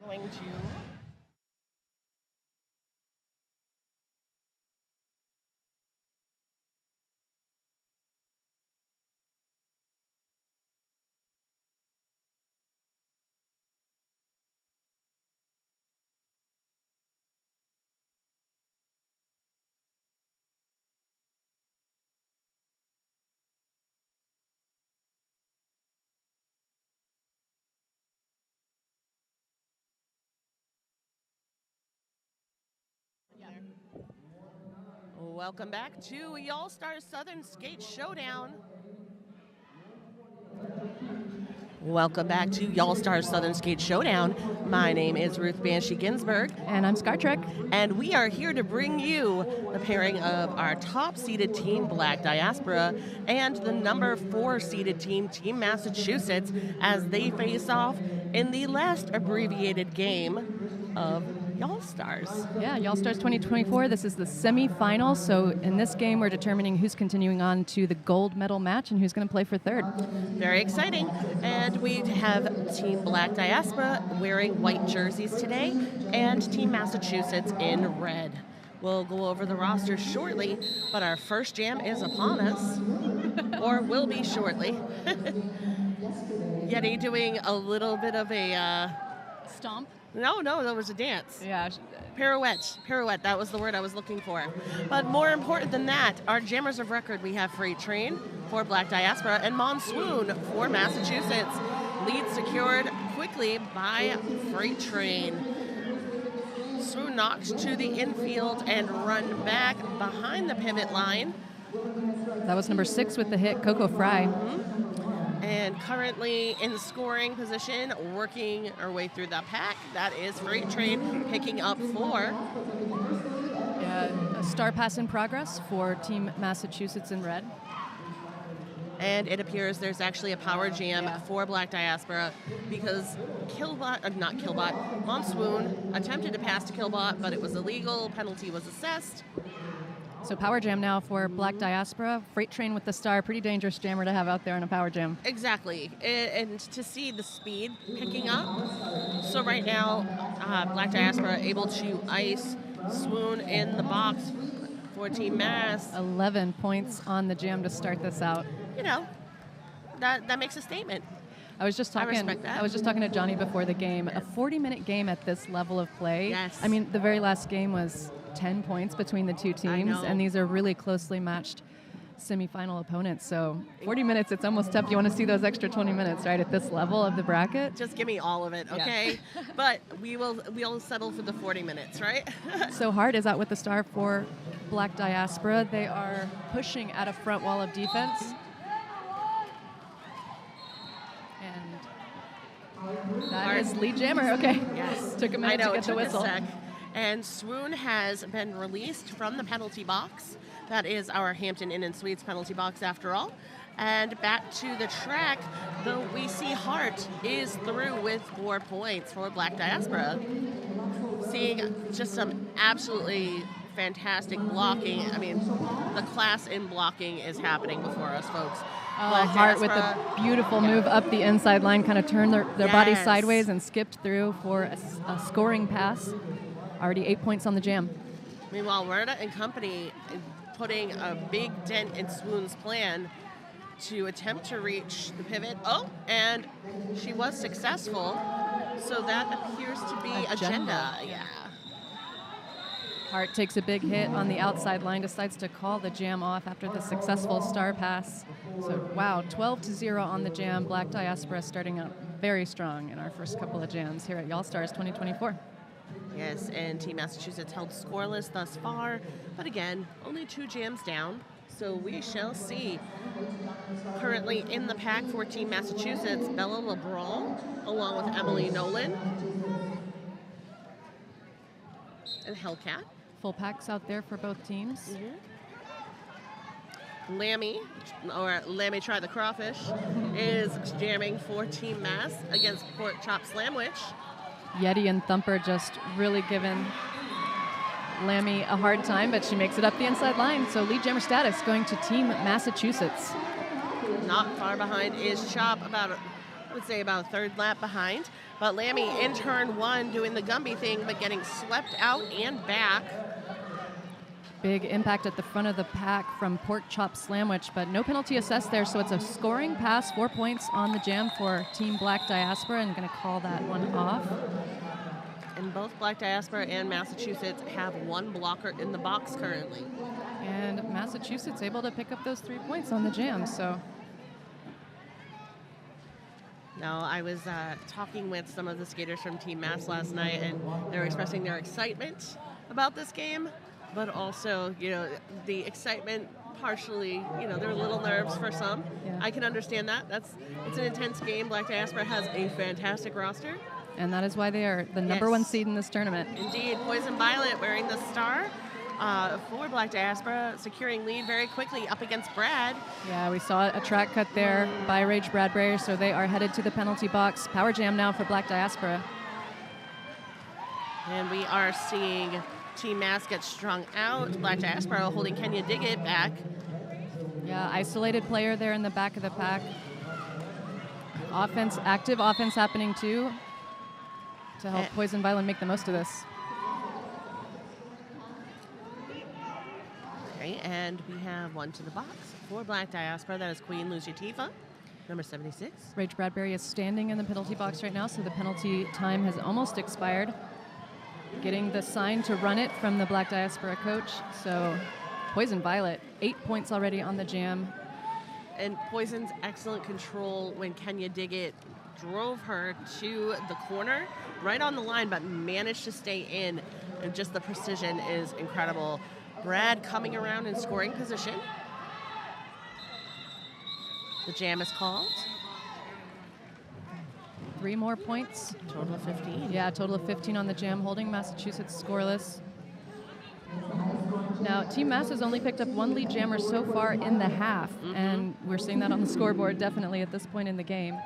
Going to welcome back to Y'all Star Southern Skate Showdown. Welcome back to Y'all Star Southern Skate Showdown. My name is Ruth Banshee Ginsburg. And I'm Scar Trek. And we are here to bring you the pairing of our top-seeded team, Black Diaspora, and the number 4-seeded team, Team Massachusetts, as they face off in the last abbreviated game of Y'all Stars. Yeah, Y'all Stars 2024. This is the semifinal. So in this game, we're determining who's continuing on to the gold medal match and who's going to play for third. Very exciting. And we have Team Black Diaspora wearing white jerseys today and Team Massachusetts in red. We'll go over the roster shortly, but our first jam is upon us, or will be shortly. Yeti doing a little bit of a... Stomp? No, that was a dance. Yeah. Pirouette, that was the word I was looking for. But more important than that, our jammers of record, we have Freight Train for Black Diaspora and Monsoon for Massachusetts. Lead secured quickly by Freight Train. Swoon knocked to the infield and run back behind the pivot line. That was number 6 with the hit, Coco Fry. And currently in scoring position, working our way through the pack, that is Freight Train picking up 4. A star pass in progress for Team Massachusetts in red. And it appears there's actually a power jam for Black Diaspora because Monsoon attempted to pass to Killbot, but it was illegal. Penalty was assessed. So power jam now for Black Diaspora. Freight Train with the star, pretty dangerous jammer to have out there in a power jam. Exactly, and to see the speed picking up. So right now, Black Diaspora able to ice Swoon in the box for Team Mass. 11 points on the jam to start this out. You know, that makes a statement. I was just talking to Johnny before the game. Yes. A 40-minute game at this level of play. Yes. I mean, the very last game was 10 points between the two teams, and these are really closely matched semifinal opponents. So 40 minutes, it's almost tough. You want to see those extra 20 minutes, right, at this level of the bracket? Just give me all of it, okay? Yeah. But we'll settle for the 40 minutes, right? So Hart is out with the star for Black Diaspora. They are pushing at a front wall of defense. And that is lead jammer. Okay. Yes. Took a minute to get the whistle. A sec. And Swoon has been released from the penalty box. That is our Hampton Inn and Suites penalty box after all. And back to the track, though we see Hart is through with 4 points for Black Diaspora. Seeing just some absolutely fantastic blocking. I mean, the class in blocking is happening before us, folks. Hart with a beautiful move up the inside line, kind of turned their body sideways and skipped through for a scoring pass. Already 8 points on the jam. Meanwhile, Werda and company putting a big dent in Swoon's plan to attempt to reach the pivot. Oh, and she was successful. So that appears to be agenda. Yeah. Hart takes a big hit on the outside line, decides to call the jam off after the successful star pass. So, wow, 12-0 on the jam. Black Diaspora starting out very strong in our first couple of jams here at Y'all Stars 2024. Yes, and Team Massachusetts held scoreless thus far, but again, only 2 jams down, so we shall see. Currently in the pack for Team Massachusetts, Bella LeBron, along with Emily Nolan, and Hellcat. Full packs out there for both teams. Lammy, or Lammy Try the Crawfish, is jamming for Team Mass against Pork Chop Slamwich. Yeti and Thumper just really giving Lammy a hard time, but she makes it up the inside line. So lead jammer status going to Team Massachusetts. Not far behind is Chop, about would say about a third lap behind. But Lammy in turn 1 doing the Gumby thing, but getting swept out and back. Big impact at the front of the pack from Pork Chop Sandwich, but no penalty assessed there, so it's a scoring pass, 4 points on the jam for Team Black Diaspora, and going to call that one off. And both Black Diaspora and Massachusetts have 1 blocker in the box currently. And Massachusetts able to pick up those 3 points on the jam, so. Now, I was talking with some of the skaters from Team Mass last night, and they were expressing their excitement about this game, but also, the excitement partially, there are little nerves for some. Yeah. I can understand that. It's an intense game. Black Diaspora has a fantastic roster. And that is why they are the number 1 seed in this tournament. Indeed. Poison Violet wearing the star for Black Diaspora, securing lead very quickly up against Brad. Yeah, we saw a track cut there by Rage Bradbury, so they are headed to the penalty box. Power jam now for Black Diaspora. And we are seeing Team Mass get strung out. Black Diaspora holding Kenya Diggett back. Yeah, isolated player there in the back of the pack. Active offense happening too, to help Poison Violet make the most of this. Okay, and we have 1 to the box for Black Diaspora. That is Queen Luciatifa, number 76. Rage Bradbury is standing in the penalty box right now, so the penalty time has almost expired. Getting the sign to run it from the Black Diaspora coach. So Poison Violet, 8 points already on the jam. And Poison's excellent control when Kenya Diggett drove her to the corner, right on the line, but managed to stay in. And just the precision is incredible. Brad coming around in scoring position. The jam is called. 3 more points. Total of 15. Yeah, total of 15 on the jam, holding Massachusetts scoreless. Now, Team Mass has only picked up 1 lead jammer so far in the half, and we're seeing that on the scoreboard definitely at this point in the game.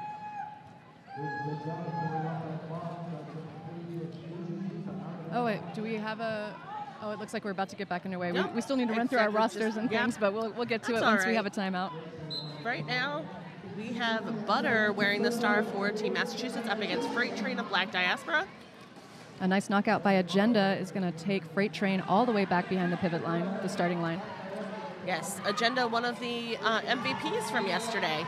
Oh, wait, do we have a... Oh, it looks like we're about to get back underway. No, we still need to run through our rosters and things, but we'll get to it once we have a timeout. Right now, we have Butter wearing the star for Team Massachusetts up against Freight Train of Black Diaspora. A nice knockout by Agenda is going to take Freight Train all the way back behind the pivot line, the starting line. Yes, Agenda, one of the MVPs from yesterday.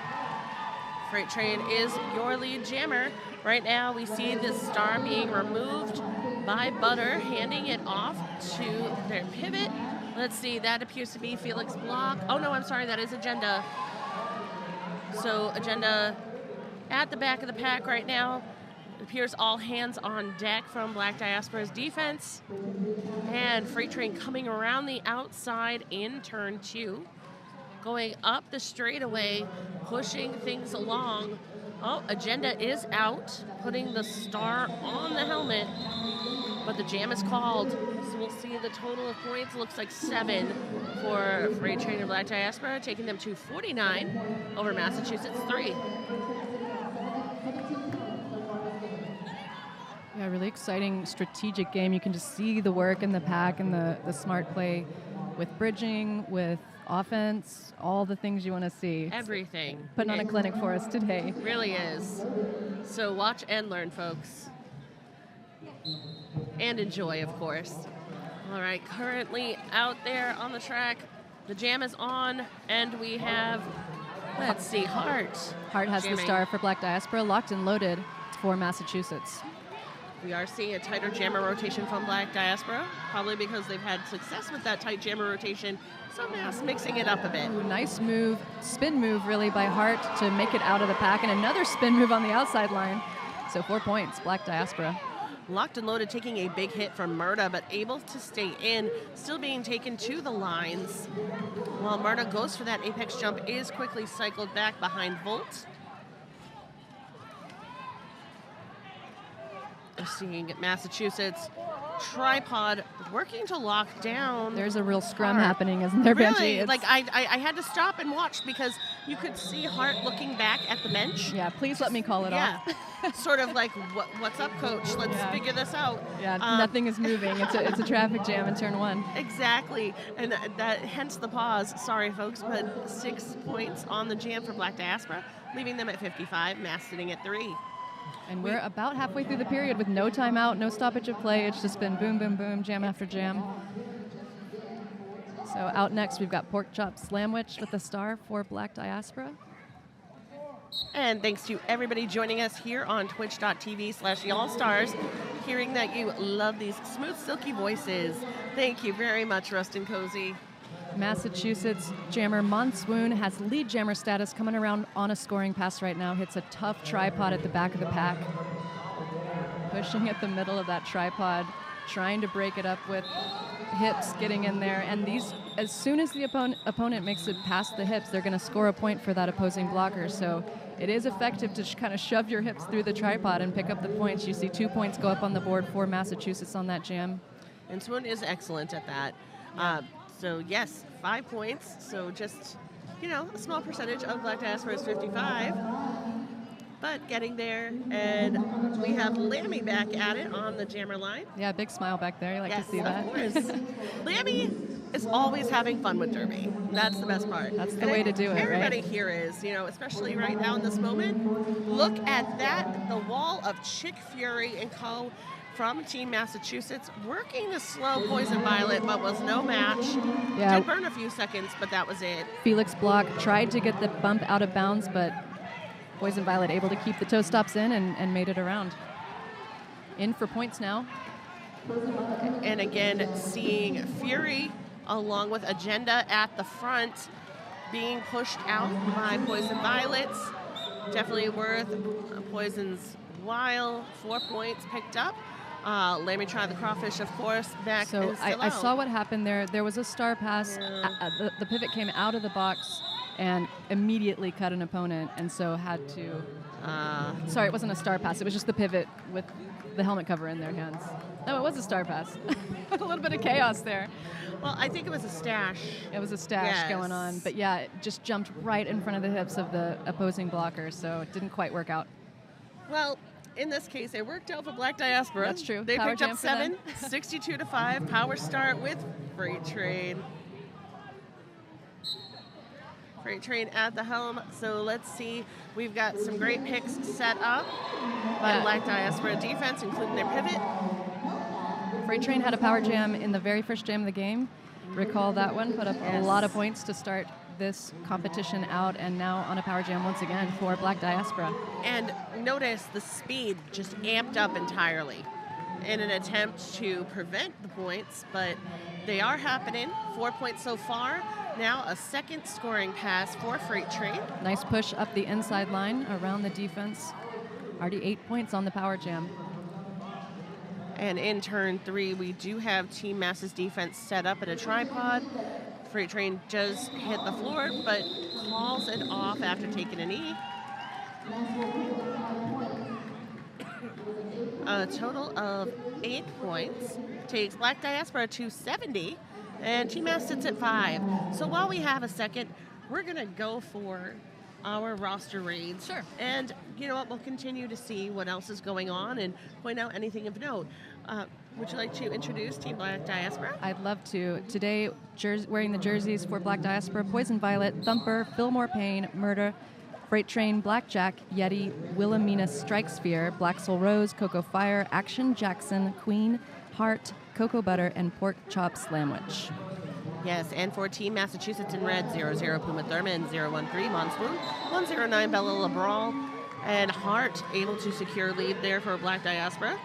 Freight Train is your lead jammer. Right now, we see the star being removed by Butter, handing it off to their pivot. Let's see, that appears to be Felix Block. Oh, no, I'm sorry, that is Agenda. So Agenda at the back of the pack right now. It appears all hands on deck from Black Diaspora's defense. And Freight Train coming around the outside in turn 2. Going up the straightaway, pushing things along. Oh, Agenda is out, putting the star on the helmet. But the jam is called. So we'll see the total of points. Looks like 7 for Freight Train and Black Diaspora, taking them to 49 over Massachusetts 3. Yeah, really exciting strategic game. You can just see the work in the pack and the smart play with bridging, with offense, all the things you want to see. Everything. Putting on a clinic for us today. Really is. So watch and learn, folks. And enjoy, of course. All right, currently out there on the track, the jam is on, and we have, let's see, Hart. Hart has jamming. the star for Black Diaspora, locked and loaded for Massachusetts. We are seeing a tighter jammer rotation from Black Diaspora, probably because they've had success with that tight jammer rotation. So Mass mixing it up a bit. Ooh, nice move, spin move really by Hart to make it out of the pack, and another spin move on the outside line. So 4 points, Black Diaspora. Locked and loaded, taking a big hit from Murda, but able to stay in, still being taken to the lines. While Murda goes for that apex jump, is quickly cycled back behind Volt. We're seeing Massachusetts tripod working to lock down. There's a real scrum Hart. happening, isn't there, Really? Benji? Like I had to stop and watch because You could see Hart looking back at the bench. Yeah, please let me call it off. Sort of like, what's up, coach? Let's figure this out. Yeah, nothing is moving. It's a traffic jam in turn 1. Exactly, and that hence the pause. Sorry, folks, but 6 points on the jam for Black Diaspora, leaving them at 55, Mass sitting at 3. And we're about halfway through the period with no timeout, no stoppage of play. It's just been boom, boom, boom, jam after jam. So out next, we've got Pork Chop Slamwich with the star for Black Diaspora. And thanks to everybody joining us here on twitch.tv/y'allstars, hearing that you love these smooth, silky voices. Thank you very much, Rustin Cozy. Massachusetts jammer Monsoon has lead jammer status, coming around on a scoring pass right now. Hits a tough tripod at the back of the pack. Pushing at the middle of that tripod, trying to break it up with hips getting in there. And these, as soon as the opponent makes it past the hips, they're going to score a point for that opposing blocker. So it is effective to kind of shove your hips through the tripod and pick up the points. You see 2 points go up on the board for Massachusetts on that jam. And Swoon is excellent at that. So yes, 5 points. So just, a small percentage of Black Diaspora is 55. But getting there, and we have Lammy back at it on the jammer line. Yeah, big smile back there. You like to see that. Yes, of course. Lammy is always having fun with Derby. That's the best part. That's the way to do it, everybody right? here is, especially right now in this moment. Look at that, the wall of Chick Fury and co. from Team Massachusetts, working to slow Poison Violet, but was no match. Yeah. Did burn a few seconds, but that was it. Felix Block tried to get the bump out of bounds, but Poison Violet able to keep the toe stops in and made it around. In for points now. And again, seeing Fury along with Agenda at the front being pushed out by Poison Violets. Definitely worth Poison's while. 4 points picked up. Let me try the crawfish, of course, back. So I saw what happened there. There was a star pass. Yeah. The pivot came out of the box and immediately cut an opponent, and so had to... sorry, it wasn't a star pass. It was just the pivot with the helmet cover in their hands. No, it was a star pass. A little bit of chaos there. Well, I think it was a stash. It was a stash going on. But yeah, it just jumped right in front of the hips of the opposing blocker, so it didn't quite work out. Well, in this case, it worked out for Black Diaspora. That's true. They Power picked up 7, 62-5. Power start with Freight Train. Freight Train at the helm. So let's see. We've got some great picks set up by Black Diaspora defense, including their pivot. Freight Train had a power jam in the very first jam of the game. Recall that one. Put up a lot of points to start this competition out, and now on a power jam once again for Black Diaspora. And notice the speed just amped up entirely in an attempt to prevent the points, but they are happening. 4 points so far. Now a second scoring pass for Freight Train. Nice push up the inside line around the defense. Already 8 points on the power jam. And in turn 3, we do have Team Mass's defense set up at a tripod. Freight Train does hit the floor, but calls it off after taking a knee. A total of 8 points takes Black Diaspora to 70, and Team Mass sits at 5. So while we have a second, we're going to go for our roster reads. Sure. And you know what? We'll continue to see what else is going on and point out anything of note. Would you like to introduce Team Black Diaspora? I'd love to. Today, wearing the jerseys for Black Diaspora, Poison Violet, Thumper, Fillmore Payne, Murder, Freight Train, Blackjack, Yeti, Wilhelmina Strike Sphere, Black Soul Rose, Cocoa Fire, Action Jackson, Queen, Heart, Cocoa Butter, and Pork Chop Slamwich. Yes, and for Team Massachusetts in red, 00 Puma Thurman, 013 Monsoon, 109 Bella LeBral, and Hart able to secure lead there for Black Diaspora.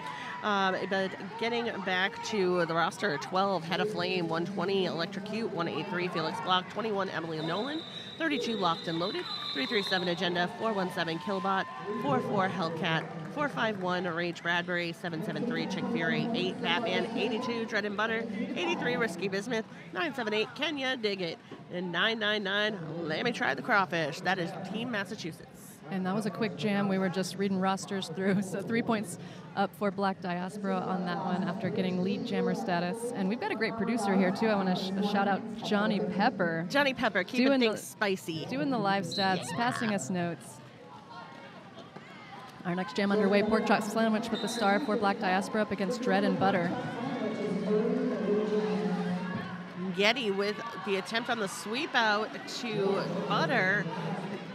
But getting back to the roster, 12 Head of Flame, 120 Electrocute, 183 Felix Block, 21 Emily Nolan, 32 Locked and Loaded, 337 Agenda, 417 Killbot, 44 Hellcat, 451 Rage Bradbury, 773 Chick Fury, 8 Batman, 82 Dread and Butter, 83 Risky Bismuth, 978 Kenya Dig It, and 999 Let Me Try the Crawfish. That is Team Massachusetts. And that was a quick jam. We were just reading rosters through. So 3 points up for Black Diaspora on that one after getting lead jammer status. And we've got a great producer here, too. I want to shout out Johnny Pepper. Johnny Pepper, keeping things spicy. Doing the live stats, passing us notes. Our next jam underway, Pork Chop Sandwich with the star for Black Diaspora up against Dread and Butter. Yeti with the attempt on the sweep out to Butter.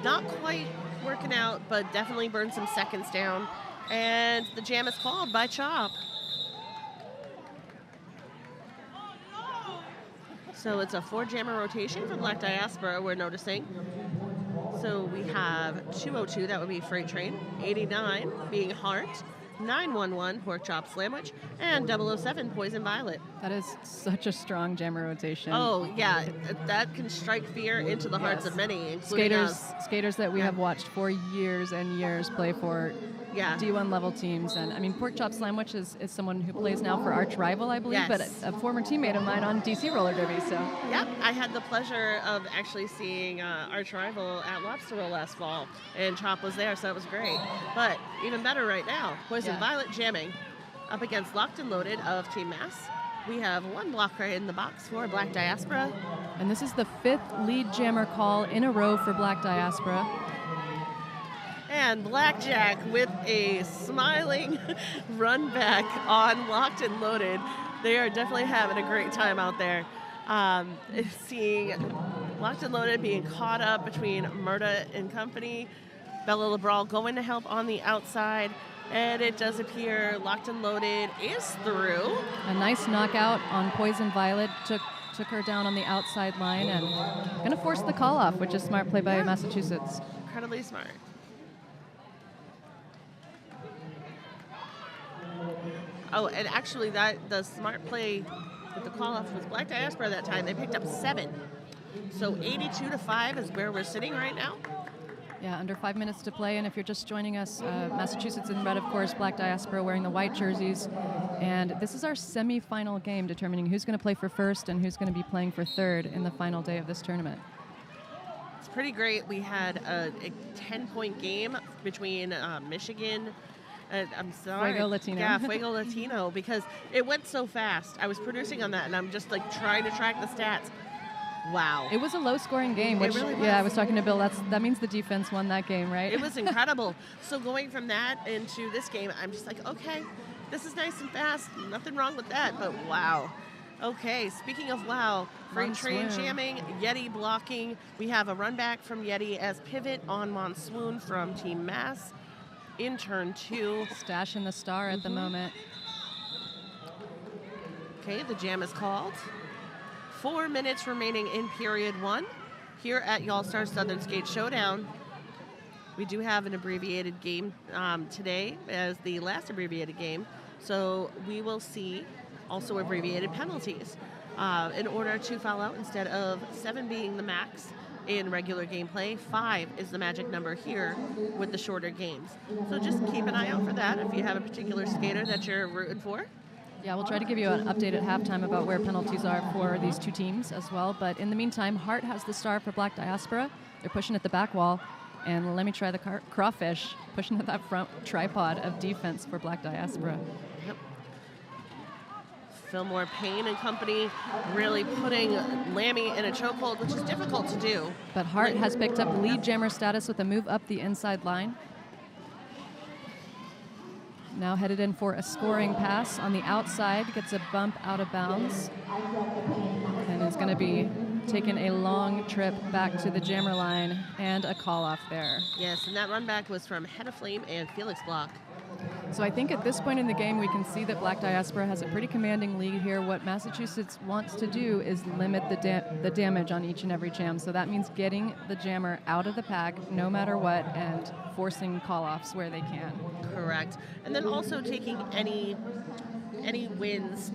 Not quite working out, but definitely burned some seconds down. And the jam is called by Chop. So it's a 4-jammer rotation for Black Diaspora, we're noticing. So we have 202, that would be Freight Train, 89 being Heart, 911 Pork Chop Sandwich, and 007 Poison Violet. That is such a strong jammer rotation. Oh, yeah, that can strike fear into the hearts of many, including us. Skaters that we have watched for years and years play for D1 level teams. And I mean, Pork Chop Sandwich is someone who plays now for Arch Rival, I believe, but a former teammate of mine on DC Roller Derby. So yep, I had the pleasure of actually seeing Arch Rival at Lobster Roll last fall, and Chop was there, so that was great. But even better right now, Poison Violet jamming up against Locked and Loaded of Team Mass. We have one block right in the box for Black Diaspora. And this is the 5th lead jammer call in a row for Black Diaspora. And Blackjack with a smiling run back on Locked and Loaded. They are definitely having a great time out there. Seeing Locked and Loaded being caught up between Murda and company. Bella LeBral going to help on the outside. And it does appear Locked and Loaded is through. A nice knockout on Poison Violet. Took her down on the outside line and going to force the call off, which is smart play by Massachusetts. Incredibly smart. Oh, and actually the smart play with the call off was Black Diaspora that time. They picked up 7. So 82-5 is where we're sitting right now. Yeah, under 5 minutes to play, and if you're just joining us, Massachusetts in red, of course, Black Diaspora wearing the white jerseys. And this is our semifinal game determining who's going to play for first and who's going to be playing for third in the final day of this tournament. It's pretty great. We had a 10-point game between Michigan. I'm sorry. Fuego Latino. Yeah, Fuego Latino, because it went so fast. I was producing on that, and I'm just like trying to track the stats. Wow. It was a low-scoring game, which, really was. I was talking to Bill, that means the defense won that game, right? It was incredible. So going from that into this game, I'm just like, okay, this is nice and fast. Nothing wrong with that, but wow. Okay, speaking of wow, Freight Train jamming, Yeti blocking. We have a run back from Yeti as pivot on Monsoon from Team Mass in turn 2. Stashing the star at the moment. Okay, the jam is called. 4 minutes remaining in period 1 here at Y'all-Star Southern Skate Showdown. We do have an abbreviated game today as the last abbreviated game, so we will see also abbreviated penalties in order to foul out. Instead of 7 being the max in regular gameplay, 5 is the magic number here with the shorter games. So just keep an eye out for that if you have a particular skater that you're rooting for. Yeah, we'll try to give you an update at halftime about where penalties are for these two teams as well. But in the meantime, Hart has the star for Black Diaspora. They're pushing at the back wall. And let me try the crawfish, pushing at that front tripod of defense for Black Diaspora. Yep. Fillmore Payne and company really putting Lammy in a chokehold, which is difficult to do. But Hart has picked up lead jammer status with a move up the inside line. Now headed in for a scoring pass on the outside, gets a bump out of bounds, and is going to be taking a long trip back to the jammer line and a call off there. Yes, and that run back was from Head of Flame and Felix Block. So I think at this point in the game, we can see that Black Diaspora has a pretty commanding lead here. What Massachusetts wants to do is limit the damage on each and every jam. So that means getting the jammer out of the pack no matter what and forcing call-offs where they can. Correct. And then also taking any wins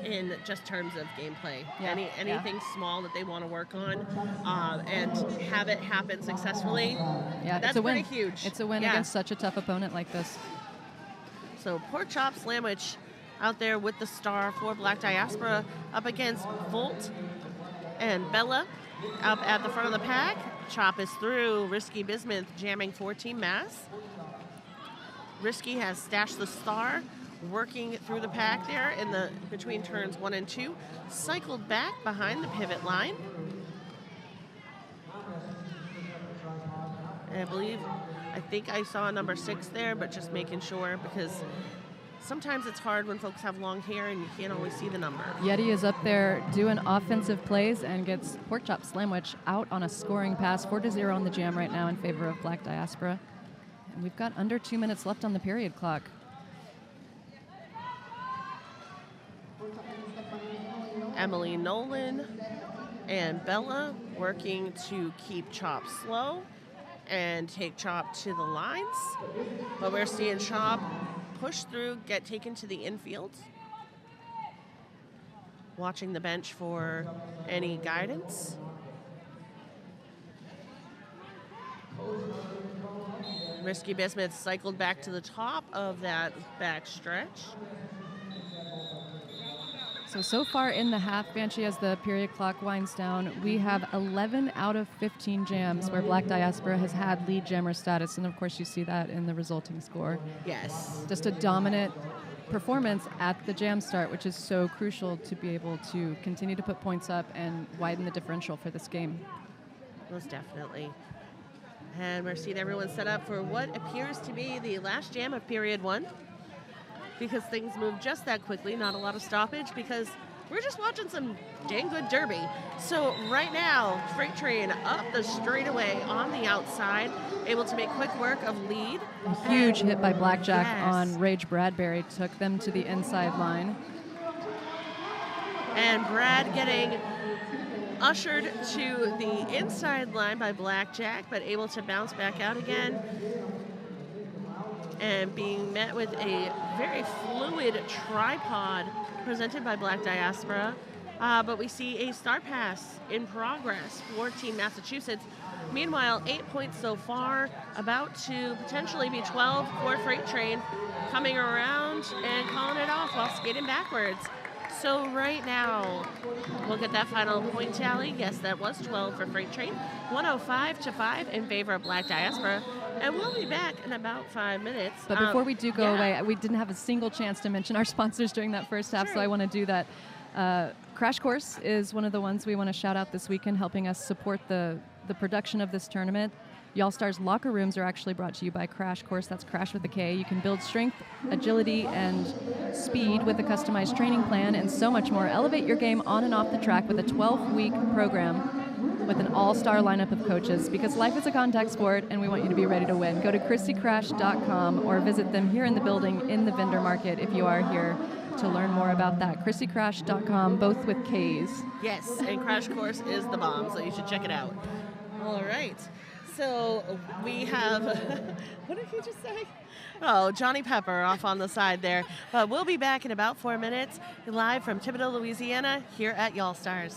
in just terms of gameplay. Yeah, anything small that they want to work on and have it happen successfully. Yeah, that's it's a pretty win. huge. It's a win against such a tough opponent like this. So Pork Chop Sandwich out there with the star for Black Diaspora up against Volt and Bella up at the front of the pack. Chop is through. Risky Bismuth jamming 14 mass. Risky has stashed the star, working through the pack there in the between turns 1 and 2. Cycled back behind the pivot line. And I think I saw number 6 there, but just making sure because sometimes it's hard when folks have long hair and you can't always see the number. Yeti is up there doing offensive plays and gets Pork Chop Slamwich out on a scoring pass, 4-0 on the jam right now in favor of Black Diaspora. And we've got under 2 minutes left on the period clock. Emily Nolan and Bella working to keep Chop slow and take Chop to the lines. But we're seeing Chop push through, get taken to the infield. Watching the bench for any guidance. Risky Bismuth cycled back to the top of that back stretch. So far in the half, Banshee, as the period clock winds down, we have 11 out of 15 jams where Black Diaspora has had lead jammer status, and of course you see that in the resulting score. Yes. Just a dominant performance at the jam start, which is so crucial to be able to continue to put points up and widen the differential for this game. Most definitely. And we're seeing everyone set up for what appears to be the last jam of period 1. Because things move just that quickly, not a lot of stoppage, because we're just watching some dang good derby. So right now, Freight Train up the straightaway on the outside, able to make quick work of lead. A huge hit by Blackjack Yes. on Rage Bradbury took them to the inside line. And Brad getting ushered to the inside line by Blackjack, but able to bounce back out again. And being met with a very fluid tripod presented by Black Diaspora. But we see a star pass in progress for Team Massachusetts. Meanwhile, 8 points so far, about to potentially be 12 for Freight Train, coming around and calling it off while skating backwards. So right now, we'll get that final point tally. Yes, that was 12 for Freight Train. 105-5 in favor of Black Diaspora. And we'll be back in about 5 minutes. But before we do go away, we didn't have a single chance to mention our sponsors during that first half, so I want to do that. Crash Course is one of the ones we want to shout out this weekend, helping us support the production of this tournament. Y'all Stars locker rooms are actually brought to you by Crash Course. That's Crash with a K. You can build strength, agility, and speed with a customized training plan and so much more. Elevate your game on and off the track with a 12-week program with an all-star lineup of coaches, because life is a contact sport and we want you to be ready to win. Go to chrissycrash.com or visit them here in the building in the vendor market if you are here to learn more about that. chrissycrash.com, both with K's. Yes, and Crash Course is the bomb, so you should check it out. All right. So we have, what did he just say? Oh, Johnny Pepper off on the side there. But we'll be back in about 4 minutes, live from Thibodaux, Louisiana, here at Y'all Stars.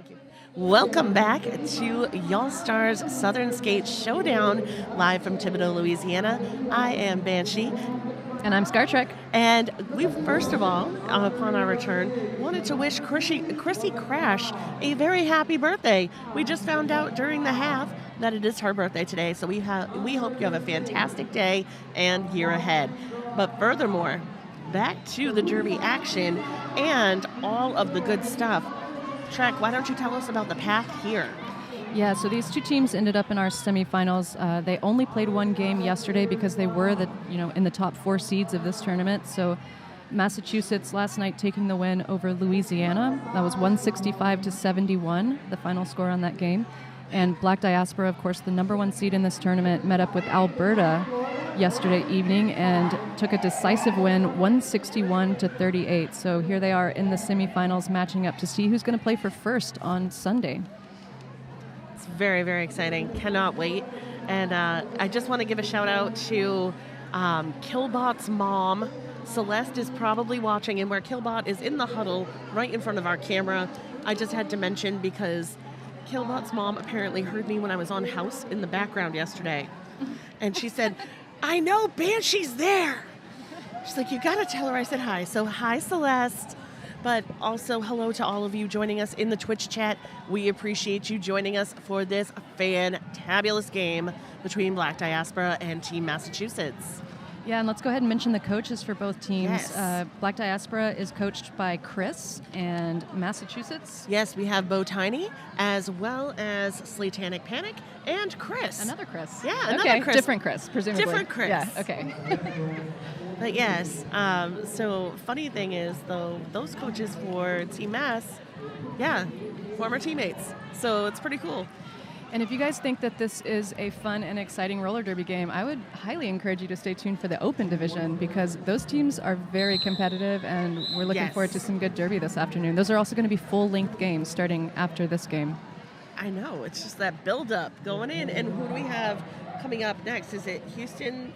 you. Welcome back to Y'all Stars Southern Skate Showdown, live from Thibodaux, Louisiana. I am Banshee. And I'm Star Trek. And we, first of all, upon our return, wanted to wish Chrissy Crash a very happy birthday. We just found out during the half that it is her birthday today, so we hope you have a fantastic day and year ahead. But furthermore, back to the Derby action and all of the good stuff. Trek, why don't you tell us about the path here? Yeah, so these two teams ended up in our semifinals. They only played one game yesterday because they were in the top 4 seeds of this tournament. So Massachusetts last night taking the win over Louisiana. That was 165-71, the final score on that game. And Black Diaspora, of course, the number 1 seed in this tournament, met up with Alberta yesterday evening and took a decisive win, 161-38. So here they are in the semifinals matching up to see who's going to play for first on Sunday. It's very, very exciting. Cannot wait. And I just want to give a shout out to Killbot's mom. Celeste is probably watching, and where Killbot is in the huddle right in front of our camera, I just had to mention because Killbot's mom apparently heard me when I was on House in the background yesterday. And she said, I know Banshee's there. She's like, you got to tell her I said hi. So hi, Celeste. But also hello to all of you joining us in the Twitch chat. We appreciate you joining us for this fantabulous game between Black Diaspora and Team Massachusetts. Yeah, and let's go ahead and mention the coaches for both teams. Yes. Black Diaspora is coached by Chris, and Massachusetts. Yes, we have Bo Tiny, as well as Slatanic Panic, and Chris. Another Chris. Yeah, another okay. Chris. Different Chris, presumably. Different Chris. Yeah, okay. But yes, so funny thing is, though, those coaches for Team Mass, yeah, former teammates. So it's pretty cool. And if you guys think that this is a fun and exciting roller derby game, I would highly encourage you to stay tuned for the open division because those teams are very competitive and we're looking forward to some good derby this afternoon. Those are also going to be full-length games starting after this game. I know. It's just that build-up going in. And who do we have coming up next? Is it Houston?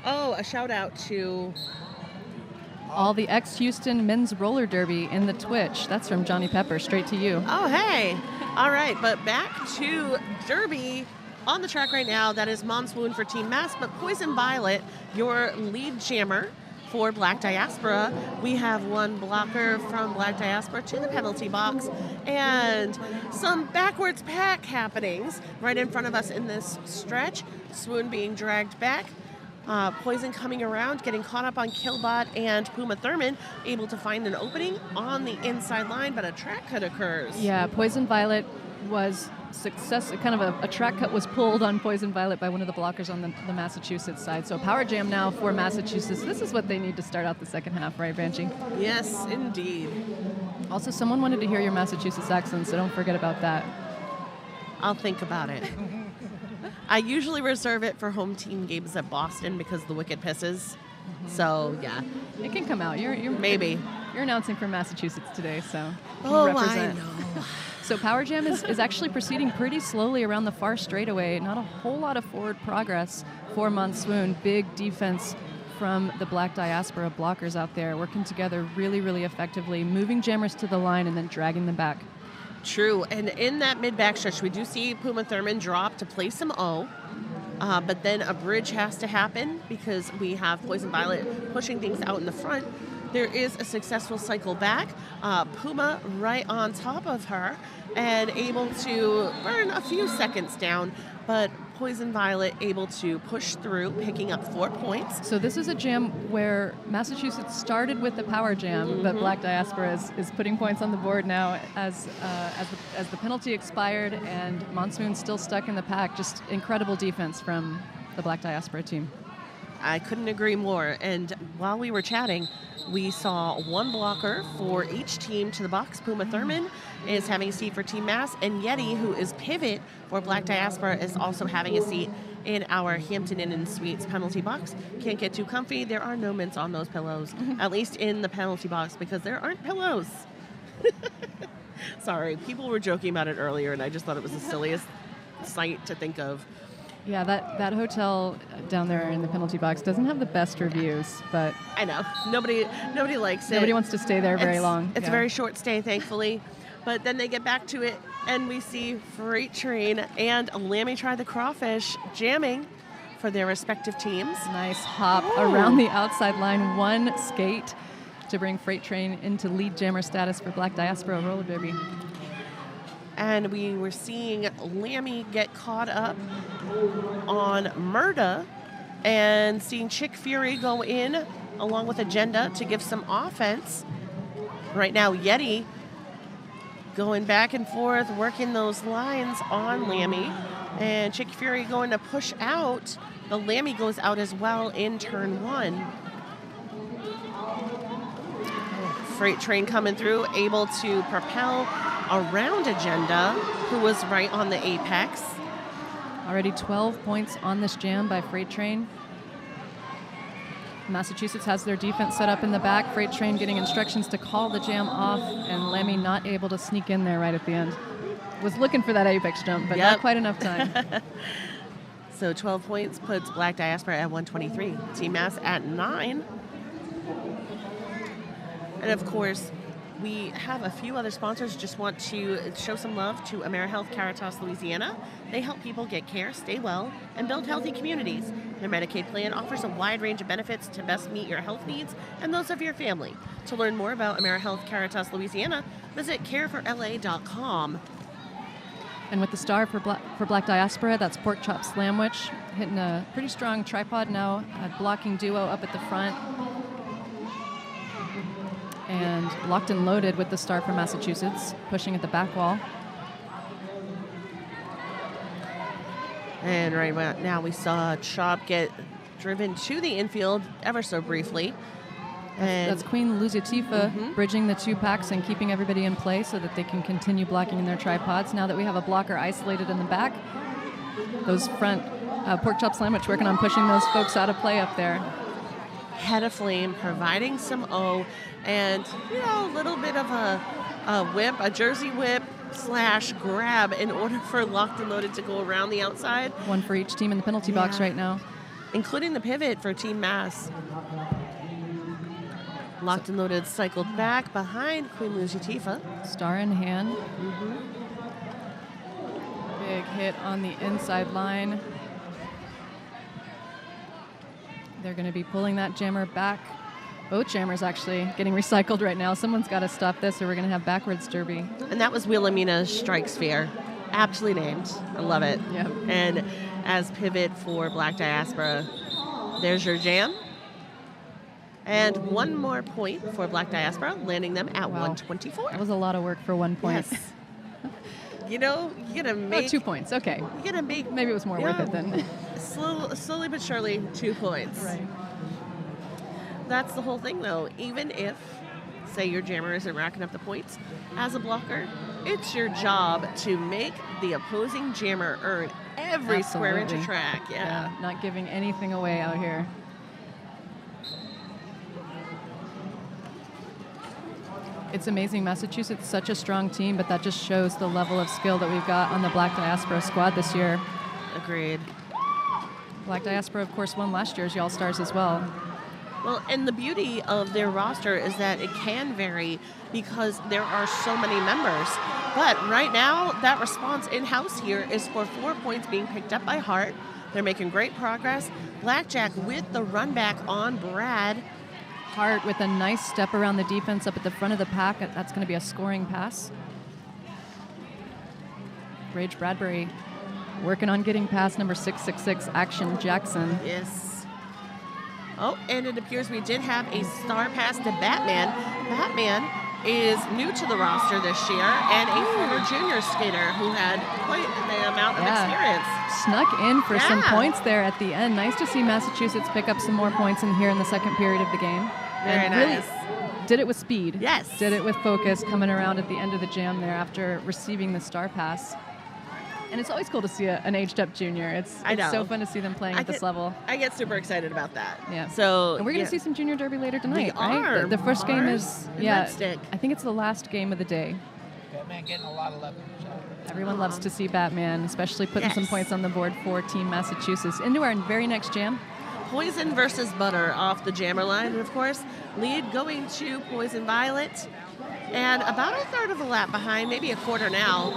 Oh, a shout-out to all the ex-Houston men's roller derby in the Twitch. That's from Johnny Pepper, straight to you. Oh, hey. All right, but back to Derby on the track right now. That is Monsoon for Team Mass, but Poison Violet, your lead jammer for Black Diaspora. We have one blocker from Black Diaspora to the penalty box and some backwards pack happenings right in front of us in this stretch. Swoon being dragged back. Poison coming around, getting caught up on Killbot and Puma Thurman, able to find an opening on the inside line, but a track cut occurs. Yeah, Poison Violet was kind of a track cut was pulled on Poison Violet by one of the blockers on the Massachusetts side. So power jam now for Massachusetts. This is what they need to start out the second half, right, Banshee? Yes, indeed. Also, someone wanted to hear your Massachusetts accent, so don't forget about that. I'll think about it. I usually reserve it for home team games at Boston because the Wicked pisses. Mm-hmm. So, yeah. It can come out. Maybe. You're announcing for Massachusetts today, so you can represent. I know. So Power Jam is actually proceeding pretty slowly around the far straightaway. Not a whole lot of forward progress for Monsoon. Big defense from the Black Diaspora blockers out there, working together really, really effectively, moving jammers to the line and then dragging them back. True, and in that mid-back stretch, we do see Puma Thurman drop to play some O, but then a bridge has to happen because we have Poison Violet pushing things out in the front. There is a successful cycle back. Puma right on top of her and able to burn a few seconds down, but Poison Violet able to push through, picking up 4 points. So this is a jam where Massachusetts started with the power jam, but Black Diaspora is putting points on the board now as the penalty expired and Monsoon still stuck in the pack. Just incredible defense from the Black Diaspora team. I couldn't agree more. And while we were chatting, we saw one blocker for each team to the box. Puma Thurman is having a seat for Team Mass, and Yeti, who is pivot for Black Diaspora, is also having a seat in our Hampton Inn and Suites penalty box. Can't get too comfy. There are no mints on those pillows, at least in the penalty box, because there aren't pillows. Sorry, people were joking about it earlier, and I just thought it was the silliest sight to think of. Yeah, that hotel down there in the penalty box doesn't have the best reviews, but I know nobody likes it. Nobody wants to stay there very long. It's a very short stay, thankfully. But then they get back to it, and we see Freight Train and Lammy Try the Crawfish jamming for their respective teams. Nice hop around the outside line. One skate to bring Freight Train into lead jammer status for Black Diaspora Roller Derby. And we were seeing Lammy get caught up on Murda and seeing Chick Fury go in along with Agenda to give some offense. Right now, Yeti going back and forth, working those lines on Lammy. And Chick Fury going to push out. The Lammy goes out as well in turn 1. Freight Train coming through, able to propel around Agenda, who was right on the apex. Already 12 points on this jam by Freight Train. Massachusetts has their defense set up in the back. Freight Train getting instructions to call the jam off, and Lammy not able to sneak in there right at the end. Was looking for that apex jump, but not quite enough time. So 12 points puts Black Diaspora at 123. Team Mass at 9. And of course, we have a few other sponsors. Just want to show some love to AmeriHealth Caritas, Louisiana. They help people get care, stay well, and build healthy communities. Their Medicaid plan offers a wide range of benefits to best meet your health needs and those of your family. To learn more about AmeriHealth Caritas, Louisiana, visit careforla.com. And with the star for Black Diaspora, that's Pork Chop Slamwich, hitting a pretty strong tripod now, a blocking duo up at the front. And locked and loaded with the star from Massachusetts, pushing at the back wall. And right now we saw Chop get driven to the infield ever so briefly. And that's Queen Luziatifa bridging the two packs and keeping everybody in play so that they can continue blocking in their tripods. Now that we have a blocker isolated in the back, those front Pork Chop Sandwich working on pushing those folks out of play up there. Head of Flame providing some O and, a little bit of a whip, a jersey whip / grab in order for Locked and Loaded to go around the outside. One for each team in the penalty box right now. Including the pivot for Team Mass. Locked and Loaded cycled back behind Queen Luziatifa. Star in hand. Big hit on the inside line. They're going to be pulling that jammer back. Both jammers actually getting recycled right now. Someone's got to stop this or we're going to have backwards derby. And that was Wilhelmina's Strike Sphere. Aptly named. I love it. Yep. And as pivot for Black Diaspora, there's your jam. And one more point for Black Diaspora, landing them at 124. That was a lot of work for 1 point. Yes. You gotta make... 2 points, okay. You gotta make... Maybe it was more worth it then. Slowly but surely, 2 points. Right. That's the whole thing, though. Even if, say, your jammer isn't racking up the points, as a blocker, it's your job to make the opposing jammer earn every square inch of track. Yeah. Not giving anything away out here. It's amazing. Massachusetts is such a strong team, but that just shows the level of skill that we've got on the Black Diaspora squad this year. Agreed. Black Diaspora, of course, won last year's All-Stars as well. Well, and the beauty of their roster is that it can vary because there are so many members. But right now, that response in-house here is for 4 points being picked up by Hart. They're making great progress. Blackjack with the run back on Brad. Hart with a nice step around the defense up at the front of the pack. That's going to be a scoring pass. Rage Bradbury working on getting past number 666, Action Jackson. Yes. Oh, and it appears we did have a star pass to Batman. Batman is new to the roster this year and a former junior skater who had quite the amount of experience. Snuck in for some points there at the end. Nice to see Massachusetts pick up some more points in here in the second period of the game. Very nice. Really did it with speed. Yes. Did it with focus, coming around at the end of the jam there after receiving the star pass. And it's always cool to see an aged-up junior. It's so fun to see them playing at this level. I get super excited about that. Yeah. So, and we're going to see some junior derby later tonight, we right? are. The first game is, Redstick. I think it's the last game of the day. Batman getting a lot of love. Everyone loves to see Batman, especially putting some points on the board for Team Massachusetts. Into our very next jam. Poison versus Butter off the jammer line. And of course, lead going to Poison Violet. And about a third of a lap behind, maybe a quarter now.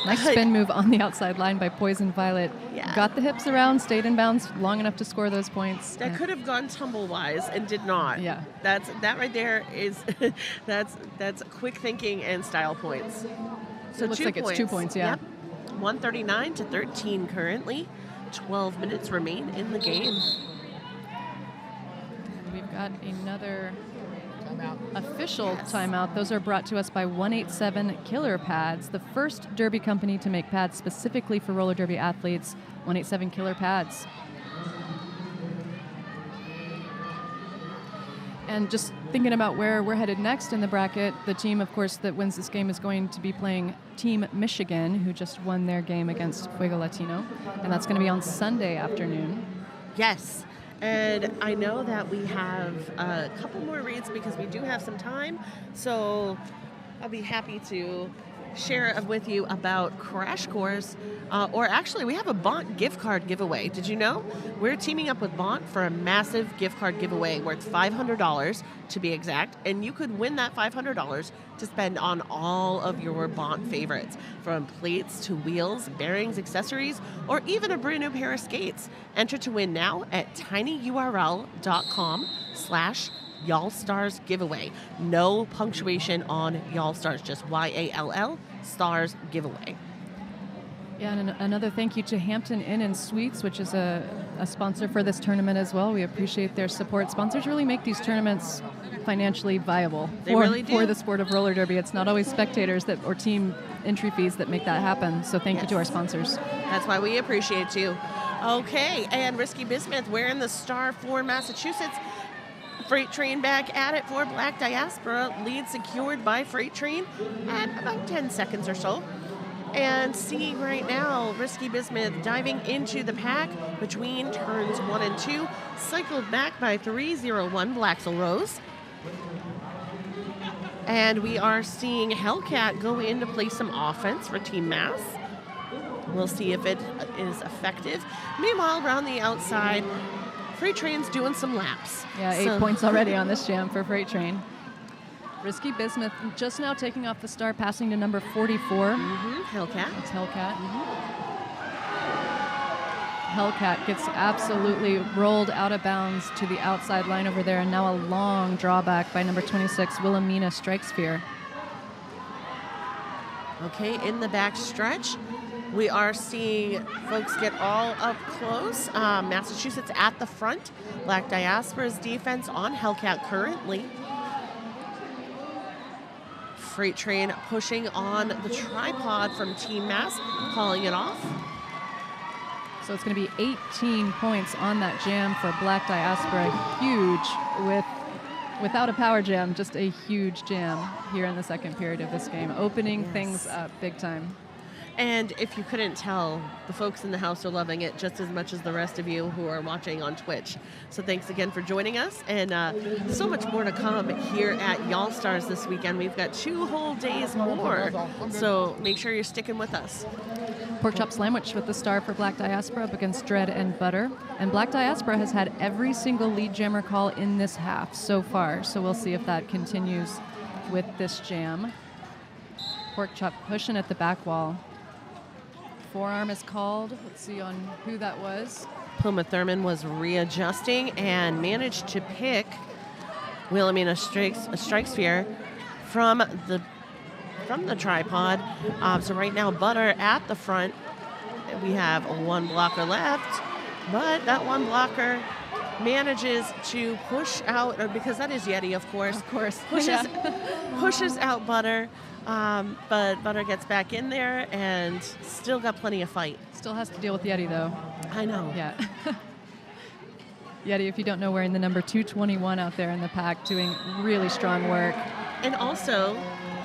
Nice spin move on the outside line by Poison Violet. Yeah. Got the hips around, stayed in bounds long enough to score those points. That could have gone tumble-wise and did not. Yeah. That right there is that's quick thinking and style points. So Looks 2 like points. it's 2 points, yeah. Yep. 139 to 13 currently. 12 minutes remain in the game. We've got another Timeout. official timeout. Those are brought to us by 187 Killer Pads, the first derby company to make pads specifically for roller derby athletes. 187 Killer Pads. And just thinking about where we're headed next in the bracket, the team, of course, that wins this game is going to be playing Team Michigan, who just won their game against Fuego Latino. And that's going to be on Sunday afternoon. Yes. And I know that we have a couple more reads because we do have some time. So I'll be happy to share with you about Crash Course. Or actually, we have a Bont gift card giveaway. Did you know? We're teaming up with Bont for a massive gift card giveaway worth $500 to be exact. And you could win that $500 to spend on all of your Bont favorites, from plates to wheels, bearings, accessories, or even a brand new pair of skates. Enter to win now at tinyurl.com/YallStars giveaway. No punctuation on Y'all Stars, just YALL Stars giveaway. Yeah, and another thank you to Hampton Inn and Suites, which is a sponsor for this tournament as well. We appreciate their support. Sponsors really make these tournaments financially viable for the sport of roller derby. It's not always spectators or team entry fees that make that happen. So thank you to our sponsors. That's why we appreciate you. Okay, and Risky Bismuth wearing the star for Massachusetts. Freight Train back at it for Black Diaspora. Lead secured by Freight Train at about 10 seconds or so. And seeing right now, Risky Bismuth diving into the pack between turns 1 and 2. Cycled back by 301 Blaxel Rose. And we are seeing Hellcat go in to play some offense for Team Mass. We'll see if it is effective. Meanwhile, around the outside, Freight Train's doing some laps. Yeah, 8 points already on this jam for Freight Train. Risky Bismuth just now taking off the star, passing to number 44. Hellcat. That's Hellcat. Hellcat gets absolutely rolled out of bounds to the outside line over there, and now a long drawback by number 26, Wilhelmina Strikesphere. Okay, in the back stretch, we are seeing folks get all up close. Massachusetts at the front. Black Diaspora's defense on Hellcat currently. Freight Train pushing on the tripod from Team Mass, calling it off. So it's going to be 18 points on that jam for Black Diaspora. Huge without a power jam, just a huge jam here in the second period of this game, opening things up big time. And if you couldn't tell, the folks in the house are loving it just as much as the rest of you who are watching on Twitch. So thanks again for joining us. And so much more to come here at Y'all Stars this weekend. We've got 2 whole days more. So make sure you're sticking with us. Pork chop sandwich with the star for Black Diaspora up against Dread and Butter. And Black Diaspora has had every single lead jammer call in this half so far. So we'll see if that continues with this jam. Pork chop pushing at the back wall. Forearm is called. Let's see on who that was. Puma Thurman was readjusting and managed to pick Wilhelmina Strikesphere from the tripod. So right now, Butter at the front. We have 1 blocker left, but that 1 blocker manages to push out, because that is Yeti, of course. Of course. Pushes out Butter. But Butter gets back in there and still got plenty of fight. Still has to deal with Yeti, though. I know. Yeah. Yeti, if you don't know, wearing the number 221 out there in the pack, doing really strong work. And also,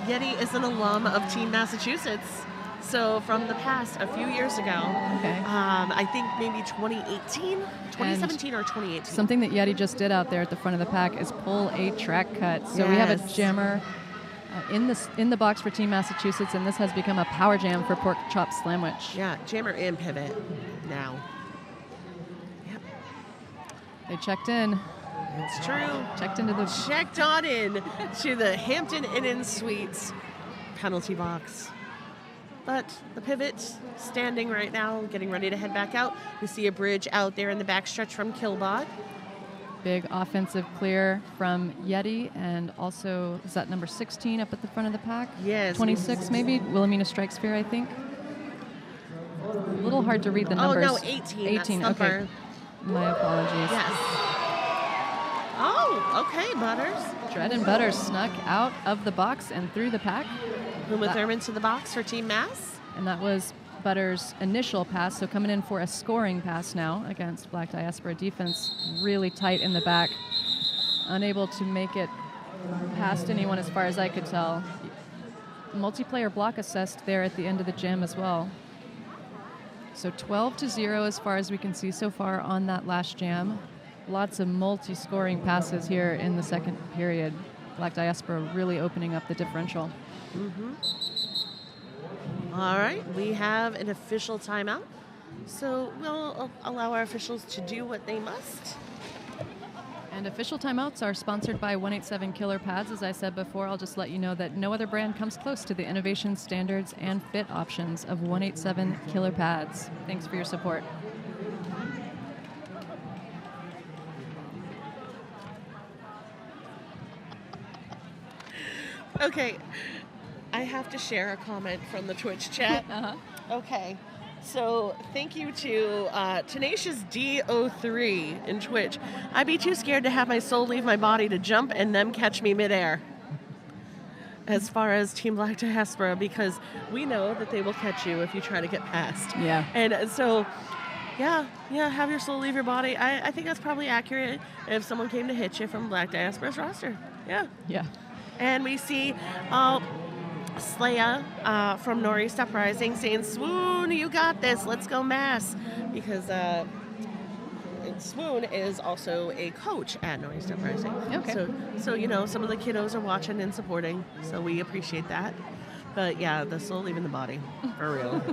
Yeti is an alum of Team Massachusetts. So from the past, a few years ago, I think maybe 2017 or 2018. Something that Yeti just did out there at the front of the pack is pull a track cut. So we have a jammer in the box for Team Massachusetts, and this has become a power jam for Pork Chop Slamwich. Yeah, jammer and pivot now. Yep. They checked in. It's true. Checked on in to the Hampton Inn Suites penalty box. But the pivot standing right now, getting ready to head back out. We see a bridge out there in the backstretch from Kilbod. Big offensive clear from Yeti, and also, is that number 16 up at the front of the pack? Yes. 26 maybe? Wilhelmina Strike Sphere, I think. A little hard to read the numbers. Oh, no, 18. 18, okay. My apologies. Yes. Oh, okay, Butters. Dread and Butters snuck out of the box and through the pack. Uma Thurman to the box for Team Mass. And that was Butters' initial pass, so coming in for a scoring pass now against Black Diaspora defense. Really tight in the back. Unable to make it past anyone as far as I could tell. Multiplayer block assessed there at the end of the jam as well. So 12-0 as far as we can see so far on that last jam. Lots of multi-scoring passes here in the second period. Black Diaspora really opening up the differential. Mm-hmm. All right, we have an official timeout. So we'll allow our officials to do what they must. And official timeouts are sponsored by 187 Killer Pads. As I said before, I'll just let you know that no other brand comes close to the innovation, standards, and fit options of 187 Killer Pads. Thanks for your support. Okay, I have to share a comment from the Twitch chat. Uh-huh. Okay, so thank you to Tenacious D03 in Twitch. I'd be too scared to have my soul leave my body to jump and them catch me midair. As far as Team Black Diaspora, because we know that they will catch you if you try to get past. Yeah. And so, yeah, have your soul leave your body. I think that's probably accurate if someone came to hit you from Black Diaspora's roster. Yeah. Yeah. And we see Slaya from Northeast Uprising saying, "Swoon, you got this. Let's go Mass." Because Swoon is also a coach at Northeast Uprising. Okay. So you know, some of the kiddos are watching and supporting. So we appreciate that. But yeah, the soul leaving the body. For real.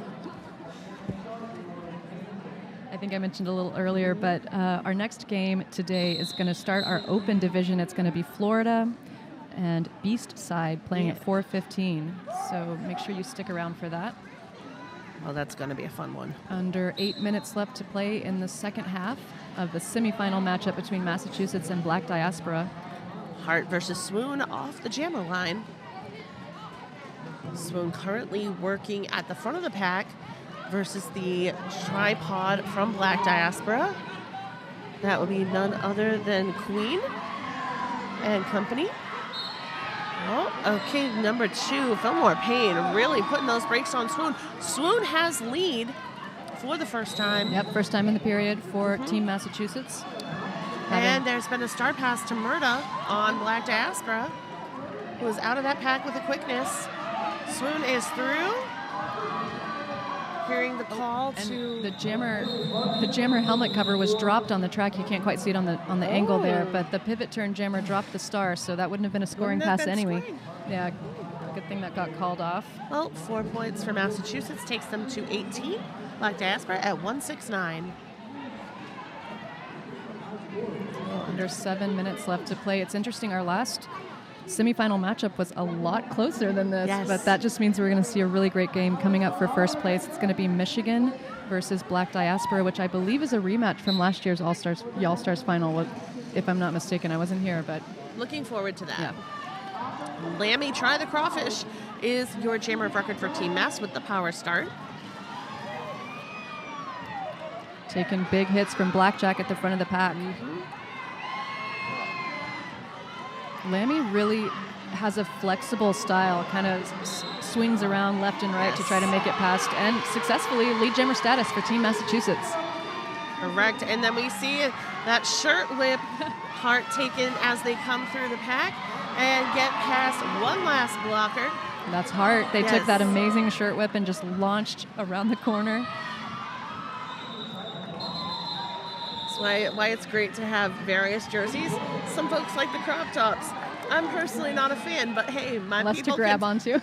I think I mentioned a little earlier, but our next game today is going to start our open division. It's going to be Florida and Beast Side playing at 4:15. So make sure you stick around for that. Well, that's going to be a fun one. Under 8 minutes left to play in the second half of the semifinal matchup between Massachusetts and Black Diaspora. Hart versus Swoon off the jammer line. Swoon currently working at the front of the pack versus the tripod from Black Diaspora. That would be none other than Queen and company. Oh, okay, number 2, Fillmore Payne, really putting those brakes on Swoon. Swoon has lead for the first time. Yep, first time in the period for Team Massachusetts. And there's been a star pass to Murda on Black Diaspora, who is out of that pack with a quickness. Swoon is through. Hearing the call to the jammer helmet cover was dropped on the track. You can't quite see it on the angle there, but the pivot turn jammer dropped the star, so that wouldn't have been a scoring pass anyway. Yeah, good thing that got called off. Well, 4 points for Massachusetts takes them to 18. Black Diaspora at 169. Under 7 minutes left to play. It's interesting, our last semifinal matchup was a lot closer than this, but that just means we're going to see a really great game coming up for first place. It's going to be Michigan versus Black Diaspora, which I believe is a rematch from last year's All-Stars final, if I'm not mistaken. I wasn't here, but looking forward to that. Yeah. Lammy, Try the Crawfish is your jammer of record for Team Mass with the power start. Taking big hits from Blackjack at the front of the pack. Lammy really has a flexible style, kind of swings around left and right to try to make it past, and successfully lead jammer status for Team Massachusetts. Correct, and then we see that shirt whip Hart taken as they come through the pack and get past one last blocker. That's Hart. They took that amazing shirt whip and just launched around the corner. Why it's great to have various jerseys. Some folks like the crop tops. I'm personally not a fan, but hey, my less people to grab onto.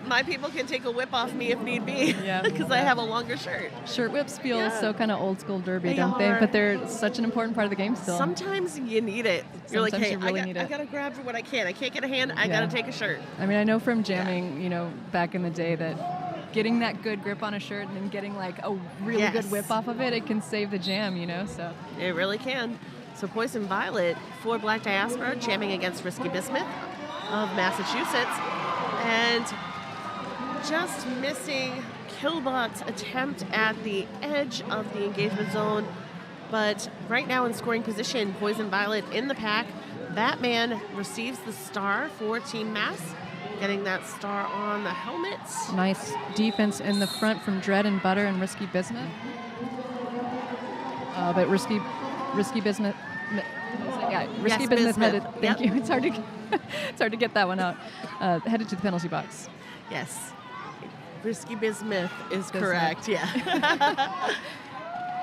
My people can take a whip off me if need be. Yeah. Because I have a longer shirt. Shirt whips feel so kind of old school derby, They don't they? are. But they're such an important part of the game still. Sometimes you need it. You're like, Sometimes hey, you really need I it. gotta grab what I can. I can't get a hand. I gotta take a shirt. I mean, I know from jamming, back in the day that getting that good grip on a shirt and then getting like a really good whip off of it, it can save the jam, so. It really can. So Poison Violet for Black Diaspora jamming against Risky Bismuth of Massachusetts. And just missing Killbot's attempt at the edge of the engagement zone. But right now in scoring position, Poison Violet in the pack. Batman receives the star for Team Mass, getting that star on the helmet. Nice defense in the front from Dread and Butter and Risky Bismuth. But Risky Bismuth. Risky Bismuth headed. Thank you. It's hard to get that one out. Headed to the penalty box. Yes, Risky Bismuth is correct. Yeah.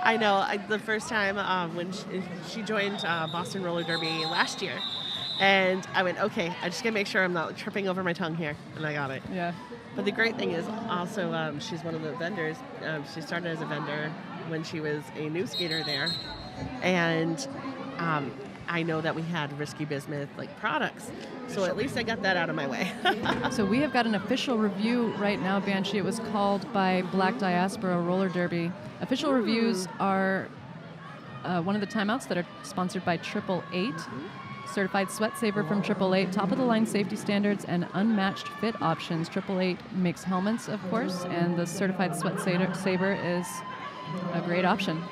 I know. The first time when she joined Boston Roller Derby last year, and I went, okay, I just gotta make sure I'm not tripping over my tongue here, and I got it. Yeah. But the great thing is also she's one of the vendors. She started as a vendor when she was a new skater there, and I know that we had Risky Bismuth products, so at least I got that out of my way. So we have got an official review right now, Banshee. It was called by Black Diaspora Roller Derby. Official reviews are one of the timeouts that are sponsored by 888. Certified sweat saver from 888, top of the line safety standards and unmatched fit options. 888 makes helmets, of course, and the certified sweat saver is a great option.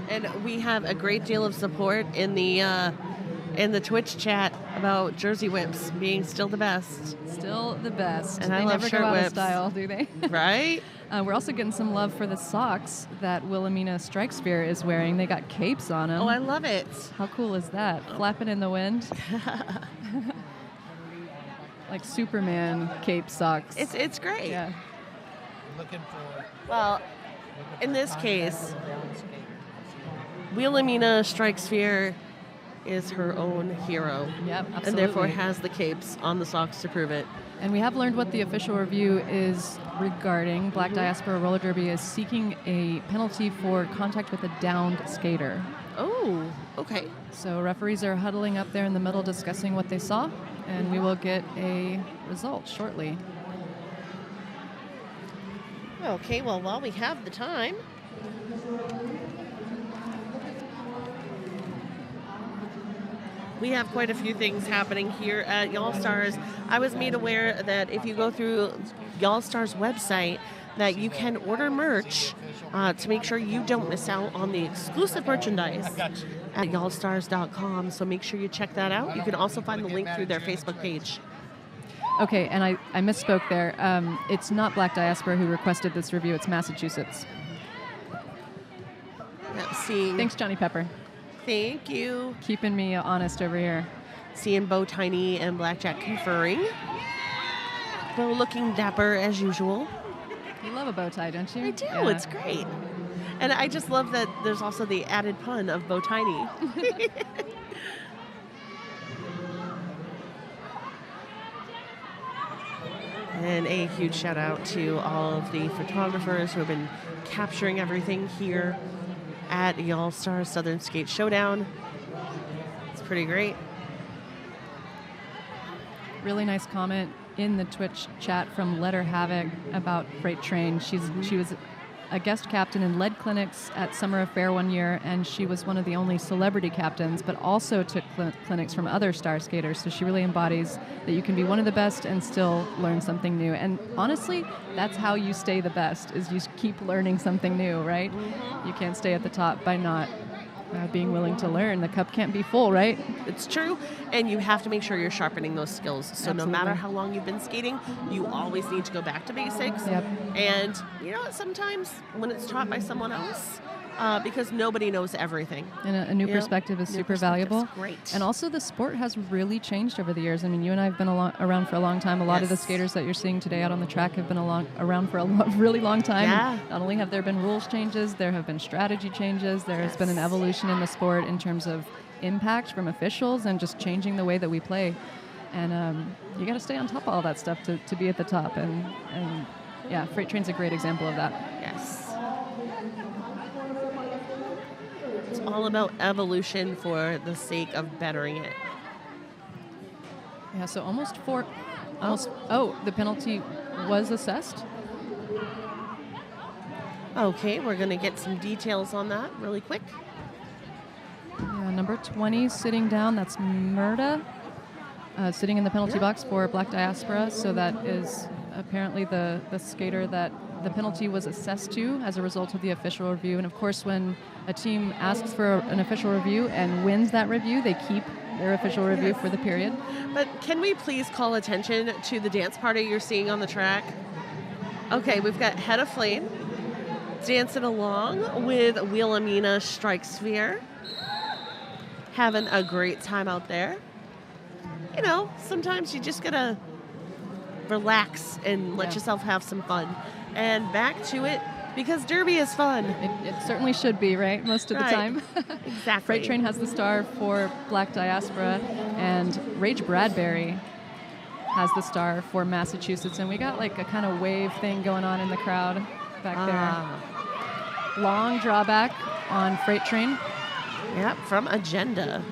And we have a great deal of support in the Twitch chat about Jersey whips being still the best. Still the best. And they I love never shirt go out whips. of style, do they? Right? We're also getting some love for the socks that Wilhelmina Strike Sphere is wearing. They got capes on them. Oh, I love it. How cool is that? Flapping in the wind. Like Superman cape socks. It's great. Yeah. Looking for. Well, in this case, Wilhelmina Strike Sphere is her own hero. Yep, absolutely. And therefore has the capes on the socks to prove it. And we have learned what the official review is regarding. Black Diaspora Roller Derby is seeking a penalty for contact with a downed skater. Oh, okay. So referees are huddling up there in the middle discussing what they saw, and we will get a result shortly. Okay, well, while we have the time, we have quite a few things happening here at Y'all Stars. I was made aware that if you go through Y'all Stars website, that you can order merch to make sure you don't miss out on the exclusive merchandise at y'allstars.com. So make sure you check that out. You can also find the link through their Facebook page. Okay, and I misspoke there. It's not Black Diaspora who requested this review. It's Massachusetts. Thanks, Johnny Pepper. Thank you. Keeping me honest over here. Seeing Bo Tiny and Blackjack conferring. Bo looking dapper as usual. You love a bow tie, don't you? I do. Yeah. It's great. And I just love that there's also the added pun of Bo Tiny. And a huge shout out to all of the photographers who have been capturing everything here at Y'all Stars Southern Skate Showdown. It's pretty great. Really nice comment in the Twitch chat from Letter Havoc about Freight Train. She was a guest captain in lead clinics at Summer Affair one year, and she was one of the only celebrity captains, but also took clinics from other star skaters. So she really embodies that you can be one of the best and still learn something new. And honestly, that's how you stay the best, is you keep learning something new, right? Mm-hmm. You can't stay at the top by not being willing to learn. The cup can't be full, right? It's true, and you have to make sure you're sharpening those skills. So Absolutely. No matter how long you've been skating, you always need to go back to basics. Yep. And you know, sometimes when it's taught by someone else, because nobody knows everything. And a new perspective is super valuable. Great. And also the sport has really changed over the years. I mean, you and I have been around for a long time. A lot of the skaters that you're seeing today out on the track have been around for a really long time. Yeah. Not only have there been rules changes, there have been strategy changes. There has been an evolution in the sport in terms of impact from officials and just changing the way that we play. And you got to stay on top of all that stuff to be at the top. And yeah, Freight Train's a great example of that. Yes. It's all about evolution for the sake of bettering it. Yeah, so the penalty was assessed. Okay, we're going to get some details on that really quick. Yeah, number 20 sitting down, that's Murda, sitting in the penalty box for Black Diaspora. So that is apparently the skater that the penalty was assessed to as a result of the official review. And of course, when a team asks for an official review and wins that review, they keep their official review for the period. But can we please call attention to the dance party you're seeing on the track? Okay, we've got Head of Flame dancing along with Wilhelmina Strike Sphere. Having a great time out there. You know, sometimes you just gotta relax and let yourself have some fun. And back to it, because Derby is fun. It certainly should be, right? Most of the time. Exactly. Freight Train has the star for Black Diaspora, and Rage Bradbury has the star for Massachusetts. And we got like a kind of wave thing going on in the crowd back there. Long drawback on Freight Train. Yep, from Agenda.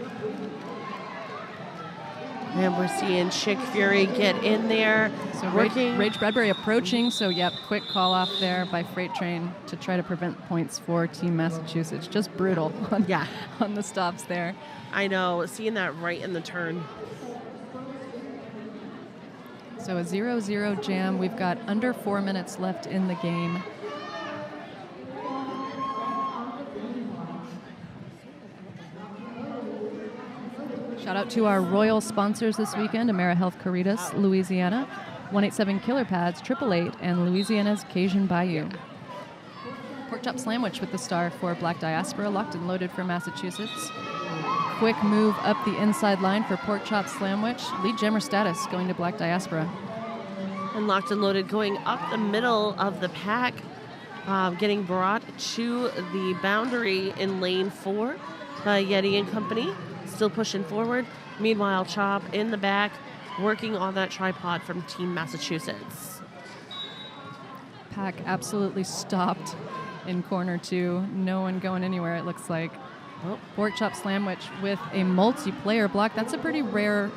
And we're seeing Chick Fury get in there. So working. Rage Bradbury approaching. So, yep, quick call off there by Freight Train to try to prevent points for Team Massachusetts. Just brutal on the stops there. I know, seeing that right in the turn. So a 0-0 jam. We've got under 4 minutes left in the game. Shout out to our royal sponsors this weekend, AmeriHealth Caritas, Louisiana, 187 Killer Pads, 888, and Louisiana's Cajun Bayou. Pork Chop Sandwich with the star for Black Diaspora, locked and loaded for Massachusetts. Quick move up the inside line for Pork Chop Sandwich. Lead jammer status going to Black Diaspora. And Locked and Loaded going up the middle of the pack, getting brought to the boundary in lane 4 by Yeti and Company. Still pushing forward. Meanwhile, Chop in the back, working on that tripod from Team Massachusetts. Pack absolutely stopped in corner 2. No one going anywhere, it looks like. Pork Chop Sandwich with a multiplayer block. That's a pretty rare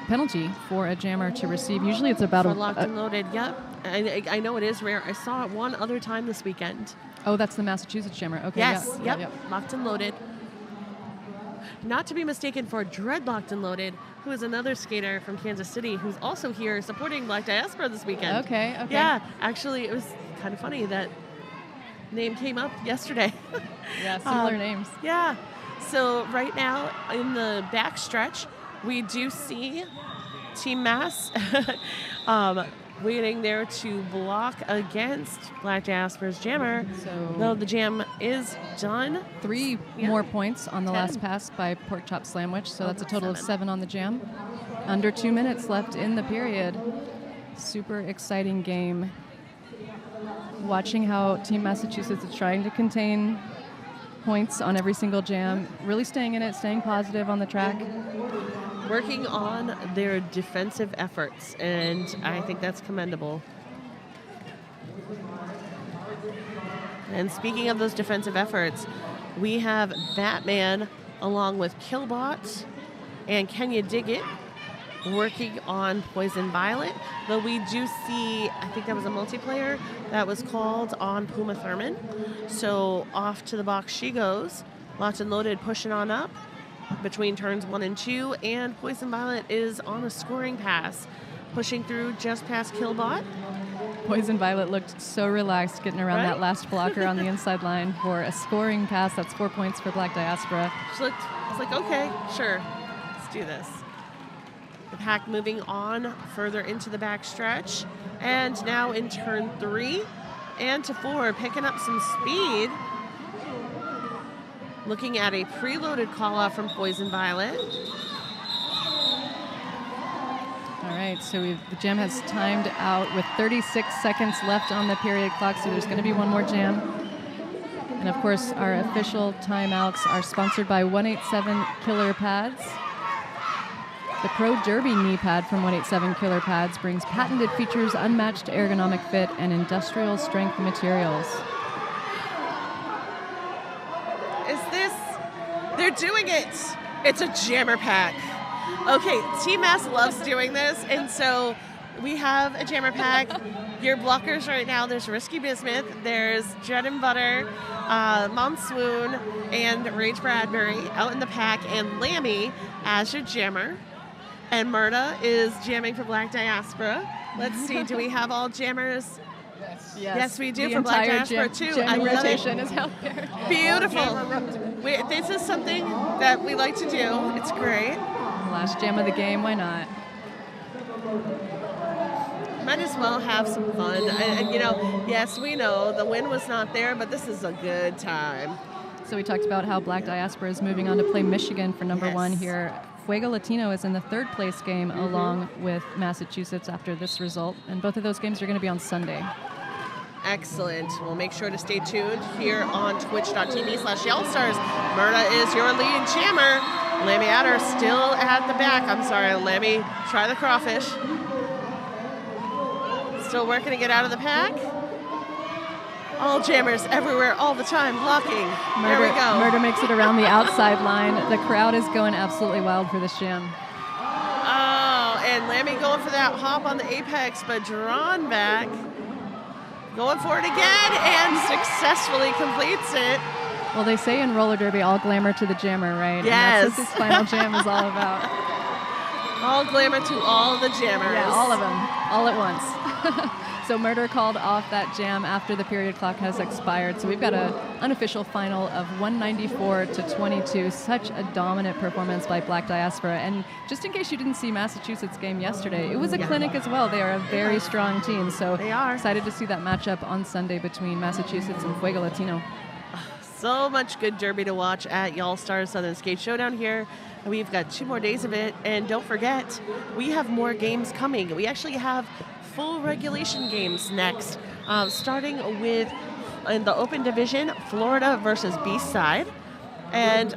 penalty for a jammer to receive. Usually it's about for Locked and Loaded, yep. I know it is rare. I saw it one other time this weekend. Oh, that's the Massachusetts jammer. Okay. Yes, yep. yep. Locked and Loaded. Not to be mistaken for Dreadlocked and Loaded, who is another skater from Kansas City who's also here supporting Black Diaspora this weekend. Okay. Yeah, actually, it was kind of funny that name came up yesterday. Yeah, similar names. Yeah. So right now in the back stretch, we do see Team Mass waiting there to block against Black Diaspora's jammer. So though the jam is done. 3 more points on the 10. last pass by Pork Chop Sandwich, so that's a total of 7 on the jam. Under 2 minutes left in the period. Super exciting game. Watching how Team Massachusetts is trying to contain points on every single jam, really staying in it, staying positive on the track. Working on their defensive efforts, and I think that's commendable. And speaking of those defensive efforts, we have Batman along with Killbot and Kenya Diggett working on Poison Violet, though we do see, I think that was a multiplayer that was called on Puma Thurman. So off to the box she goes. Locked and Loaded pushing on up between turns 1 and 2, and Poison Violet is on a scoring pass, pushing through just past Killbot. Poison Violet looked so relaxed getting around that last blocker on the inside line for a scoring pass. That's 4 points for Black Diaspora. I was like, okay, sure, let's do this. The pack moving on further into the back stretch, and now in turn 3 and to 4, picking up some speed. Looking at a preloaded call-off from Poison Violet. All right, so the jam has timed out with 36 seconds left on the period clock, so there's going to be one more jam. And of course, our official timeouts are sponsored by 187 Killer Pads. The Pro Derby knee pad from 187 Killer Pads brings patented features, unmatched ergonomic fit, and industrial strength materials. They're doing it. It's a jammer pack. Okay, Team Mass loves doing this, and so we have a jammer pack. Your blockers right now, there's Risky Bismuth, there's Dread and Butter, Monsoon, and Rage Bradbury out in the pack, and Lammy as your jammer. And Murda is jamming for Black Diaspora. Let's see, do we have all jammers? Yes, we do, the for Black entire Diaspora too. Jamming rotation is out there. Beautiful. This is something that we like to do. It's great. Last jam of the game, why not? Might as well have some fun. And yes, we know the win was not there, but this is a good time. So we talked about how Black Diaspora is moving on to play Michigan for number Yes. one here. Fuego Latino is in the third place game along with Massachusetts after this result, and both of those games are going to be on Sunday. Excellent. Well, make sure to stay tuned here on twitch.tv/YellStars. Myrna is your lead jammer. Lammy Adder still at the back. I'm sorry, Lammy, try the crawfish. Still working to get out of the pack. All jammers everywhere, all the time, blocking. There we go. Murder makes it around the outside line. The crowd is going absolutely wild for this jam. Oh, and Lammy going for that hop on the apex, but drawn back. Going for it again and successfully completes it. Well, they say in roller derby, all glamour to the jammer, right? Yes. And that's what this final jam is all about. All glamour to all the jammers. Yeah, all of them, all at once. So Murder called off that jam after the period clock has expired. So we've got an unofficial final of 194-22. Such a dominant performance by Black Diaspora. And just in case you didn't see Massachusetts' game yesterday, it was a clinic as well. They are a very strong team. So They are. excited to see that matchup on Sunday between Massachusetts and Fuego Latino. So much good derby to watch at YellStars Southern Skate Showdown here. We've got 2 more days of it. And don't forget, we have more games coming. We actually have full regulation games next, starting with, in the open division, Florida versus Beachside. And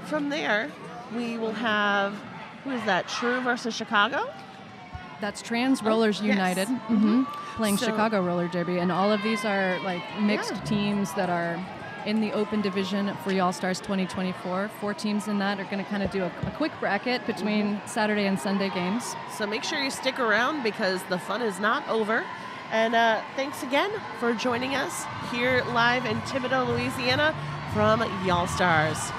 from there, we will have, who is that, True versus Chicago? That's Trans Rollers yes. United, playing So- Chicago Roller Derby. And all of these are like mixed teams that are in the open division for YellStars 2024. 4 teams in that are going to kind of do a quick bracket between Saturday and Sunday games. So make sure you stick around because the fun is not over. And thanks again for joining us here live in Thibodaux, Louisiana from YellStars.